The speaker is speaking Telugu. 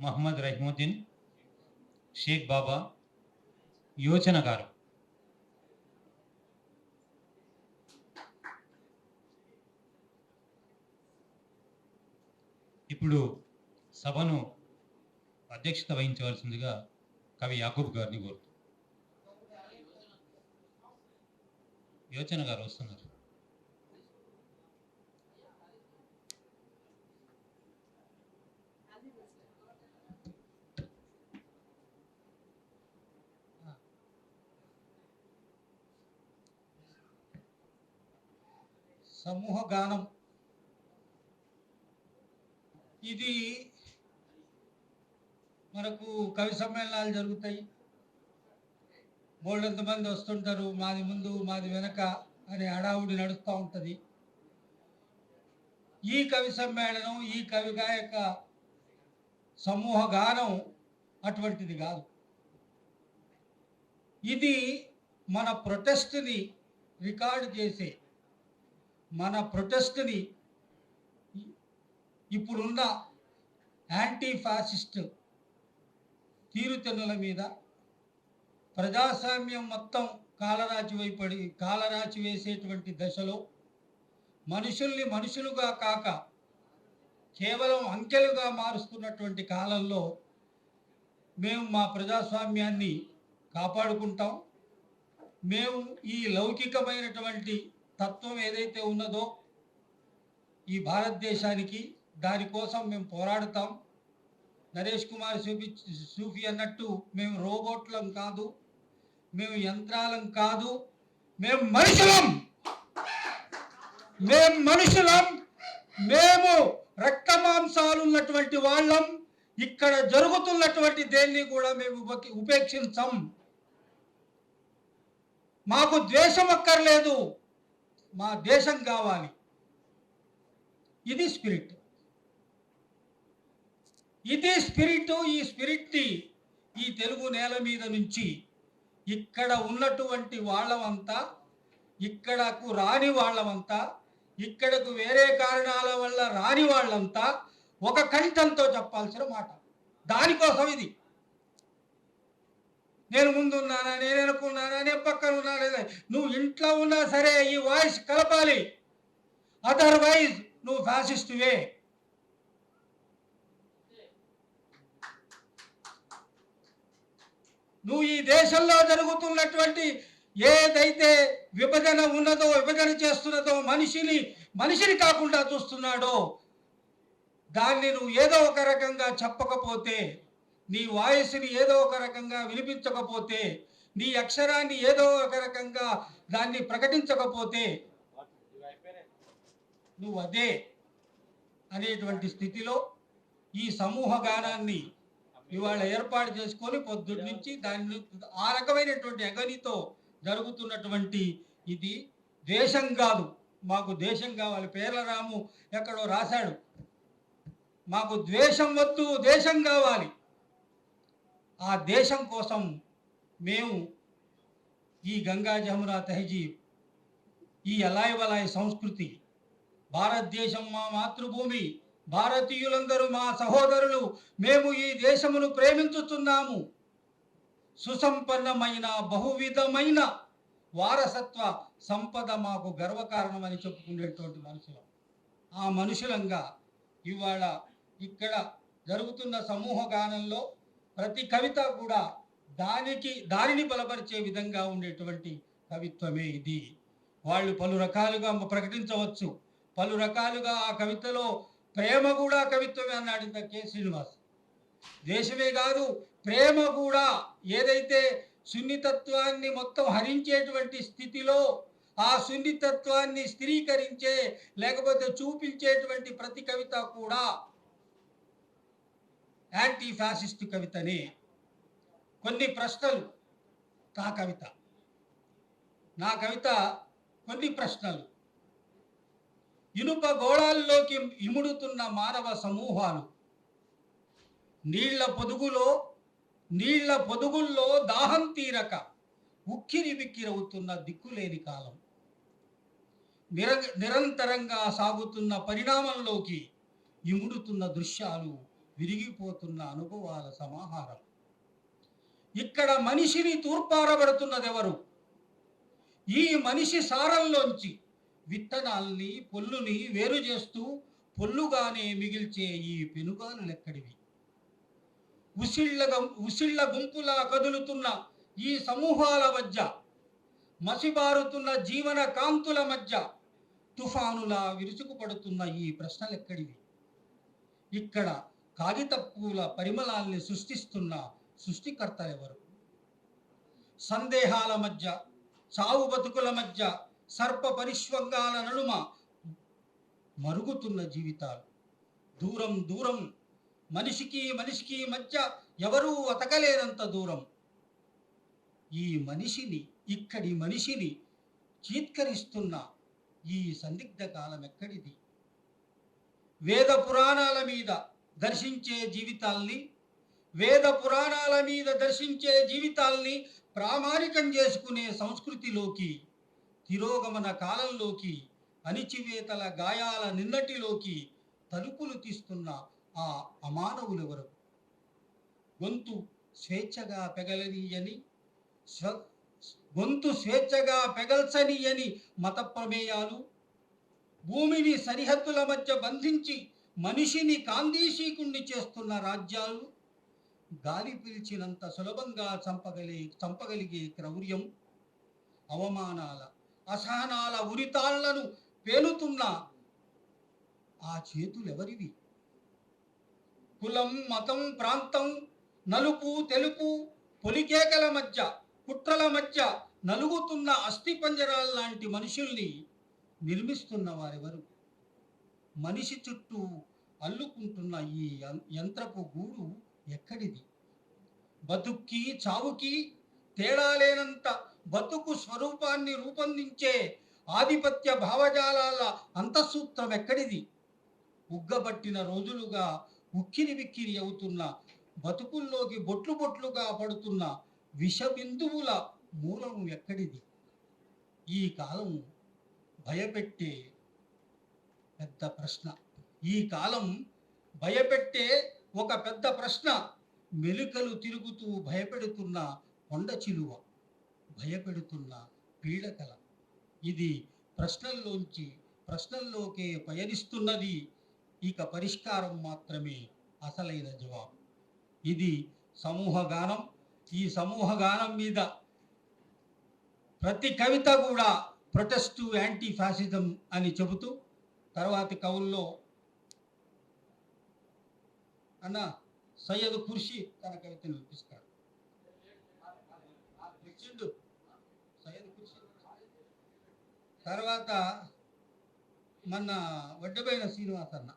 మహమ్మద్ రహీముద్దీన్, షేక్ బాబా, యోచన గారు. ఇప్పుడు సభను అధ్యక్షత వహించవలసిందిగా కవి యాకూబ్ గారిని కోరుతూ. యోచన గారు వస్తున్నారు. సమూహ గానం ఇది మనకు కవి సమ్మేళనాలు జరుగుతాయి. బోల్డంత మంది వస్తుంటారు, మాది ముందు మాది వెనక అనే హడావుడి నడుస్తూ ఉంటుంది. ఈ కవి సమ్మేళనం, ఈ కవి గాయక సమూహ గానం అటువంటిది కాదు. ఇది మన ప్రొటెస్ట్ని రికార్డు చేసే, మన ప్రొటెస్ట్ని ఇప్పుడున్న యాంటీ ఫ్యాసిస్ట్ తీరుతెన్నుల మీద, ప్రజాస్వామ్యం మొత్తం కాలరాచి వేసేటువంటి దశలో మనుషుల్ని మనుషులుగా కాక కేవలం అంకెలుగా మారుస్తున్నటువంటి కాలంలో మేము మా ప్రజాస్వామ్యాన్ని కాపాడుకుంటాం. మేము ఈ లౌకికమైనటువంటి తత్వం ఏదైతే ఉన్నదో ఈ భారతదేశానికి, దానికోసం మేము పోరాడుతాం. నరేష్ కుమార్ సూఫీ అన్నట్టు మేము రోబోట్లం కాదు, మేము యంత్రాలం కాదు, మేము మనుషులం, మేము రక్త మాంసాలు ఉన్నటువంటి వాళ్ళం. ఇక్కడ జరుగుతున్నటువంటి దేన్ని కూడా మేము ఉపేక్షించం. మాకు ద్వేషం అక్కర్లేదు, మా దేశం కావాలి. ఇది స్పిరిట్. ఈ స్పిరిట్ని ఈ తెలుగు నేల మీద నుంచి ఇక్కడ ఉన్నటువంటి వాళ్ళమంతా, ఇక్కడకు రాని వాళ్ళమంతా, ఇక్కడకు వేరే కారణాల వల్ల రాని వాళ్ళంతా ఒక కంఠంతో చెప్పాల్సిన మాట. దానికోసం ఇది. నేను ముందున్నానా, నేను వెనుకున్నానా, నేను పక్కన ఉన్నా లేదా, నువ్వు ఇంట్లో ఉన్నా సరే ఈ వాయిస్ కలపాలి. అదర్వైజ్ నువ్వు ఫ్యాసిస్టువే. నువ్వు ఈ దేశంలో జరుగుతున్నటువంటి ఏదైతే విభజన ఉన్నదో, విభజన చేస్తున్నదో, మనిషిని కాకుండా చూస్తున్నాడో, దాన్ని నువ్వు ఏదో ఒక రకంగా చెప్పకపోతే, నీ వాయిస్ని ఏదో ఒక రకంగా వినిపించకపోతే, నీ అక్షరాన్ని ఏదో ఒక రకంగా దాన్ని ప్రకటించకపోతే నువ్వు అదే అనేటువంటి స్థితిలో ఈ సమూహ గానాన్ని ఇవాళ ఏర్పాటు చేసుకొని పొద్దుటి నుంచి దాన్ని ఆ రకమైనటువంటి అగనితో జరుగుతున్నటువంటి ఇది దేశం కాదు. మాకు దేశం కావాలి. పేర్లరాము ఎక్కడో రాశాడు, మాకు ద్వేషం వద్దు, దేశం కావాలి. ఆ దేశం కోసం మేము ఈ గంగా జమునా తహజీబ్, ఈ అలాయ్ వలాయ్ సంస్కృతి, భారతదేశం మా మాతృభూమి, భారతీయులందరూ మా సహోదరులు, మేము ఈ దేశమును ప్రేమించుతున్నాము. సుసంపన్నమైన బహువిధమైన వారసత్వ సంపద మాకు గర్వకారణమని చెప్పుకునేటువంటి మనుషులం. ఆ మనుషులంగా ఇవాళ ఇక్కడ జరుగుతున్న సమూహ గానంలో ప్రతి కవిత కూడా దానిని బలపరిచే విధంగా ఉండేటువంటి కవిత్వమే ఇది. వాళ్ళు పలు రకాలుగా ప్రకటించవచ్చు, పలు రకాలుగా ఆ కవితలో ప్రేమ కూడా కవిత్వమే అన్నాడు ఇంత కె. శ్రీనివాస్. దేశమే కాదు, ప్రేమ కూడా ఏదైతే సున్నితత్వాన్ని మొత్తం హరించేటువంటి స్థితిలో ఆ సున్నితత్వాన్ని స్థిరీకరించే లేకపోతే చూపించేటువంటి ప్రతి కవిత కూడా యాంటీ ఫ్యాసిస్ట్ కవితనే. కొన్ని ప్రశ్నలు నా కవిత కొన్ని ప్రశ్నలు. ఇనుప గోళాల్లోకి ఇముడుతున్న మానవ సమూహాలు, నీళ్ల పొదుగుల్లో దాహం తీరక ఉక్కిరి బిక్కిరవుతున్న దిక్కులేని కాలం, నిరంతరంగా సాగుతున్న పరిణామంలోకి ఇముడుతున్న దృశ్యాలు విరిగిపోతున్న అనుభవాల సమాహారం. ఇక్కడ మనిషిని తూర్పారబడుతున్నదెవరు? ఈ మనిషి సారంలోంచి విత్తనాల్ని పొల్లుని వేరు చేస్తూ పొల్లుగానే మిగిల్చే ఈ పెనుగాలులెక్కడివి? ఉసిళ్ళ గుంపులా కదులుతున్న ఈ సమూహాల మధ్య, మసిబారుతున్న జీవన కాంతుల మధ్య తుఫానులా విరుచుకుపడుతున్న ఈ ప్రశ్నలెక్కడివి? ఇక్కడ కాగితపూల పరిమళాల్ని సృష్టిస్తున్న సృష్టికర్తలెవరు? సందేహాల మధ్య, చావు బతుకుల మధ్య, సర్ప పరిష్వంగాల నడుమ మరుగుతున్న జీవితాలు. దూరం దూరం, మనిషికి మనిషికి మధ్య ఎవరూ అతకలేనంత దూరం. ఈ మనిషిని, ఇక్కడి మనిషిని చీత్కరిస్తున్న ఈ సందిగ్ధ కాలం ఎక్కడిది? వేద పురాణాల మీద దర్శించే జీవితాల్ని, వేద పురాణాల మీద దర్శించే జీవితాల్ని ప్రామాణికం చేసుకునే సంస్కృతిలోకి, తిరోగమన కాలంలోకి, అణిచివేతల గాయాల నిన్నటిలోకి తలుపులు తీస్తున్న ఆ అమానవులెవరు? గొంతు స్వేచ్ఛగా పెగలనీయని, గొంతు స్వేచ్ఛగా పెగల్చనీయని మత ప్రమేయాలు, భూమిని సరిహద్దుల మధ్య బంధించి మనిషిని కాందీశీకుణ్ణి చేస్తున్న రాజ్యాలు, గాలి పీల్చినంత సులభంగా చంపగలిగే క్రౌర్యం, అవమానాల అసహనాల ఉరితాళ్లను పేలుతున్న ఆ చేతులెవరివి? కులం, మతం, ప్రాంతం, నలుపు తెలుపు, పొలికేకల మధ్య, కుట్రల మధ్య నలుగుతున్న అస్థిపంజరాల లాంటి మనుషుల్ని నిర్మిస్తున్న వారెవరు? మనిషి చుట్టూ అల్లుకుంటున్న ఈ యంత్రపు గూడు ఎక్కడిది? బతుక్కి చావుకి తేడా లేనంత బతుకు స్వరూపాన్ని రూపొందించే ఆధిపత్య భావజాలాల అంతఃసూత్రం ఎక్కడిది? ఉగ్గబట్టిన రోజులుగా ఉక్కిరి బిక్కిరి అవుతున్న బతుకుల్లోకి బొట్లు బొట్లుగా పడుతున్న విషబిందువుల మూలం ఎక్కడిది? ఈ కాలం భయపెట్టే పెద్ద ప్రశ్న. ఈ కాలం భయపెట్టే ఒక పెద్ద ప్రశ్న. మెలికలు తిరుగుతూ భయపెడుతున్న కొండ చిలువ, భయపెడుతున్న పీడకల. ఇది ప్రశ్నల్లోకే పయనిస్తున్నది. ఇక పరిష్కారం మాత్రమే అసలైన జవాబు. ఇది సమూహగానం. ఈ సమూహగానం మీద ప్రతి కవిత కూడా ప్రొటెస్ట్ యాంటీ ఫ్యాసిజం అని చెబుతూ, తర్వాతి కవుల్లో అన్న సయ్యద్ ఖుర్షీద్ తన కవితను వినిపిస్తాడు. సయ్యద్ ఖుర్షీద్ తర్వాత మన వడ్డబైన శ్రీనివాస్ అన్న.